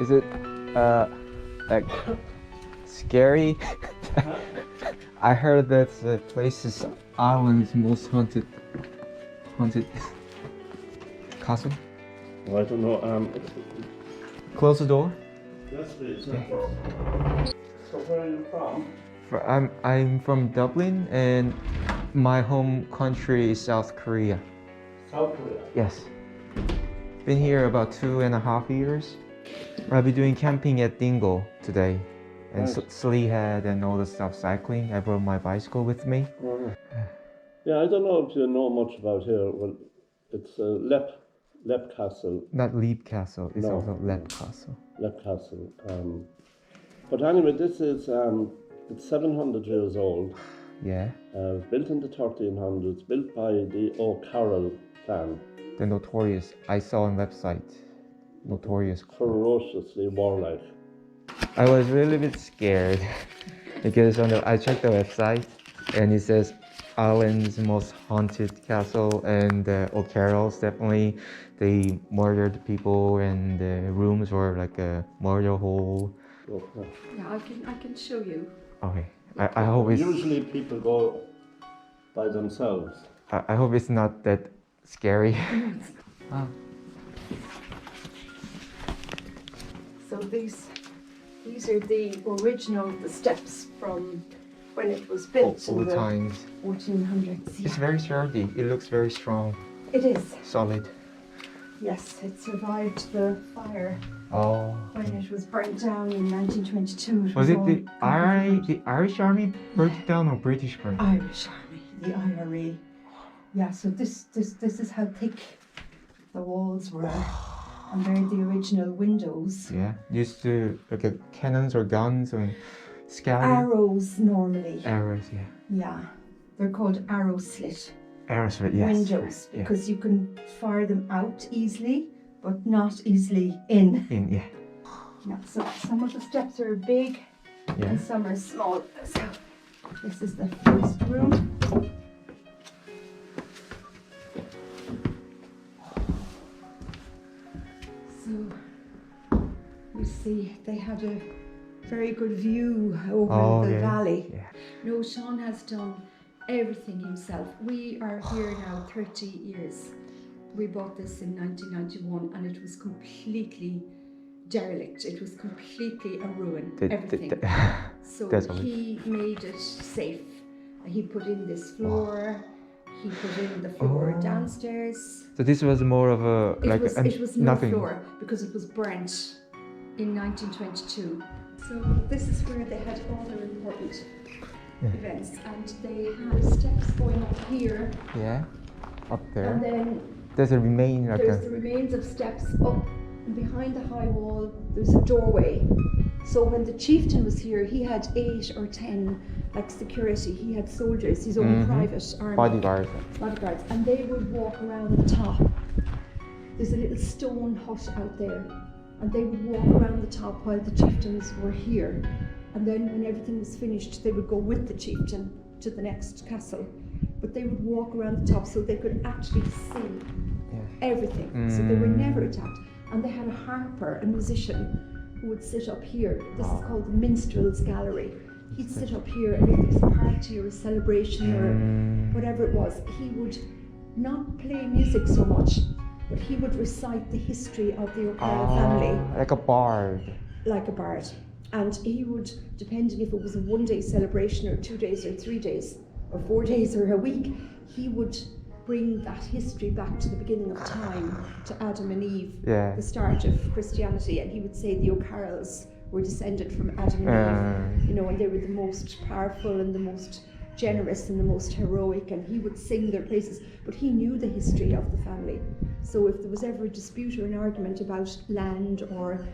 Is it like scary? I heard that the place is Ireland's most haunted castle. I don't know. Close the door. Yes, please. So where are you from? I'm from Dublin, and my home country is South Korea. South Korea. Yes. Been here about 2.5 years. I'll be doing camping at Dingle today, and Right. sleigh head and all the stuff, cycling. I brought my bicycle with me. Yeah, I don't know if you know much about here. Well, it's Leap Castle. Not Leap Castle, it's No. also Leap Castle. Leap Castle. But anyway, this is it's 700 years old. Yeah, Built in the 1300s, built by the O'Carroll clan. the notorious, I saw on website, notorious. Ferociously warlike. I was really a bit scared because I checked the website and it says Ireland's most haunted castle, and the O'Carrolls definitely they murdered people, and the rooms were like a murder hole. Okay. Yeah, I can show you. Okay, I hope it's Usually people go by themselves. I hope it's not that scary. So these are the original steps from when it was built All in the the times. 1400s. It's very sturdy. It looks very strong, It is. solid. Yes, it survived the fire Oh. when it was burnt down in 1922. Was it all the completely Irish army burnt it down or British burnt? Irish Army, the IRA. Yeah, so this is how thick the walls were, and they're the original windows. Yeah, used to like cannons or guns or scouting. Arrows normally. Arrows, yeah. Yeah, they're called arrow slit Arrows, yes. windows Yeah. because you can fire them out easily, but not easily in. Yeah. Yeah, so some of the steps are big Yeah. and some are small. So this is the first room. So you see they had a very good view over the valley. Yeah. No, Sean has done everything himself. We are here now 30 years. We bought this in 1991 and it was completely derelict. It was completely a ruin, everything. So he made it safe. He put in this floor, he put in the floor downstairs. So this was more of a It was no nothing. floor because it was burnt in 1922. So this is where they had all their important events, and they had steps going up here, Yeah. Up there. and then There's a remain like there's the remains of steps up, and behind the high wall there's a doorway. So when the chieftain was here, he had 8 or 10 like security. He had soldiers, his own private army. bodyguards. And they would walk around the top. There's a little stone hut out there, and they would walk around the top while the chieftains were here. And then when everything was finished, they would go with the chieftain to the next castle. But they would walk around the top so they could actually see everything. So they were never attacked. And they had a harper, a musician, who would sit up here. This is called the Minstrel's Gallery. He'd sit up here, and if there was a party or a celebration or whatever it was, he would not play music so much, but he would recite the history of the O'Carroll family. Like a bard. Like a bard. And he would, depending if it was a 1-day celebration or 2 days or 3 days or 4 days or a week, he would bring that history back to the beginning of time, to Adam and Eve, the start of Christianity. And he would say the O'Carrolls were descended from Adam and Eve, and they were the most powerful and the most generous and the most heroic, and he would sing their praises. But he knew the history of the family. So if there was ever a dispute or an argument about land or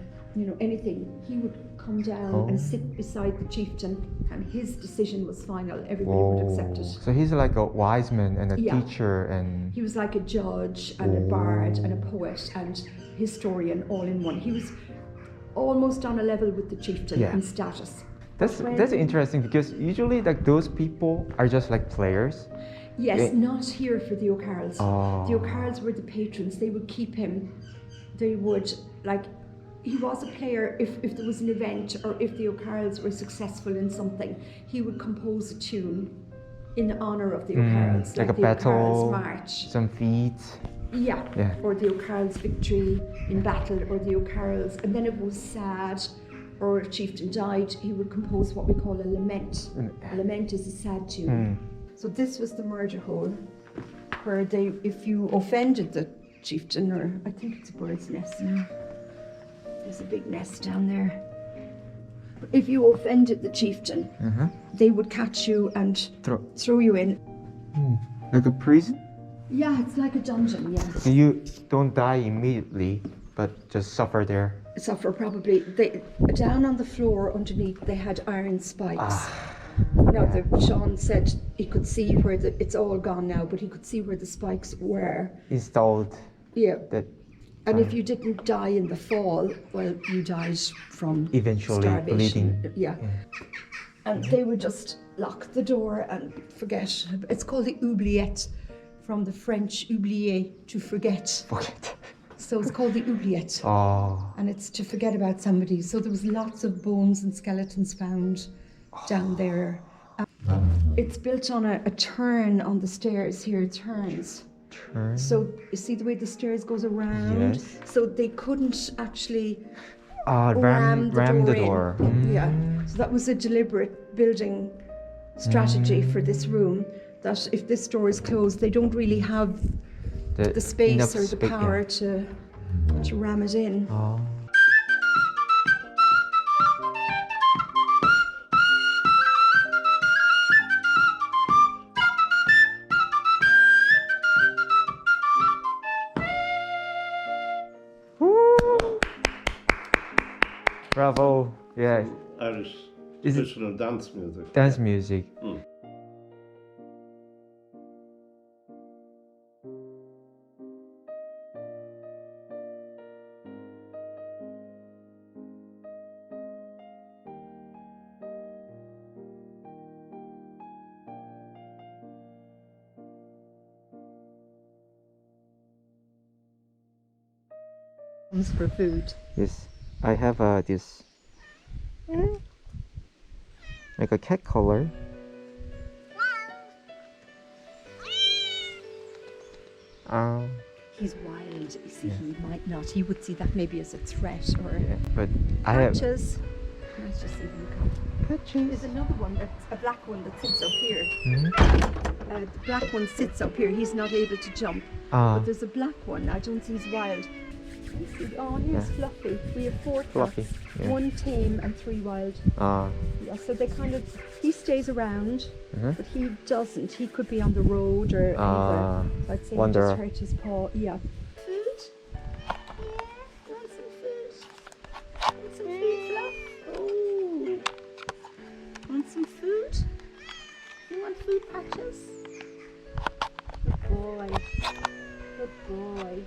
anything, he would come down and sit beside the chieftain, and his decision was final. Everybody would accept it. So he's like a wise man and a teacher, and he was like a judge and a bard and a poet and historian all in one. He was almost on a level with the chieftain in status. That's interesting, because usually like those people are just like players. Yes, not here for the O'Carrolls. The O'Carrolls were the patrons. They would keep him. They would he was a player. If there was an event or if the O'Carrolls were successful in something, he would compose a tune in honor of the O'Carrolls, like a the battle, O'Carrolls March. some feats. Yeah. Or the O'Carrolls' victory in battle, or the O'Carrolls, and then it was sad, or a chieftain died, he would compose what we call a lament. A lament is a sad tune. So this was the murder hole, where if you offended the chieftain, or I think it's a bird's nest now. There's a big nest down there. If you offended the chieftain, they would catch you and throw you in. Like a prison? Yeah, it's like a dungeon, yes. You don't die immediately, but just suffer there. Suffer probably. Down on the floor underneath, they had iron spikes. Now, Sean said he could see where it's all gone now, but he could see where the spikes were. Installed. Yeah. And if you didn't die in the fall, well, you died from eventually starvation. bleeding. Yeah. And they would just lock the door and forget. It's called the oubliette, from the French oublier, to forget. Forget. So it's called the oubliette. Oh. And it's to forget about somebody. So there was lots of bones and skeletons found down there. It's built on a turn on the stairs here. It turns. Turn. So you see the way the stairs goes around? Yes. So they couldn't actually ram the door. Yeah. So that was a deliberate building strategy for this room, that if this door is closed, they don't really have the space or the power to ram it in. Oh. Bravo! Yeah. Irish Is it traditional dance music. dance music? For food. Yes, I have this like a cat color. He's wild. You see, he might not. He would see that maybe as a threat or. Yeah, but I have Patches. Let's just see him come. patches. There's another one that's a black one that sits up here. The black one sits up here. He's not able to jump. But there's a black one. I don't see he's wild. Oh, here's Fluffy. We have 4 cats. Fluffy, yeah. 1 tame and 3 wild. Yeah, so they kind of, he stays around, but he doesn't. He could be on the road or anywhere. So I'd say he just hurt his paw. Yeah. Food? Yeah. Want some food? Want some food, Fluff? Oh. Want some food? You want food, Patches? Good boy. Good boy.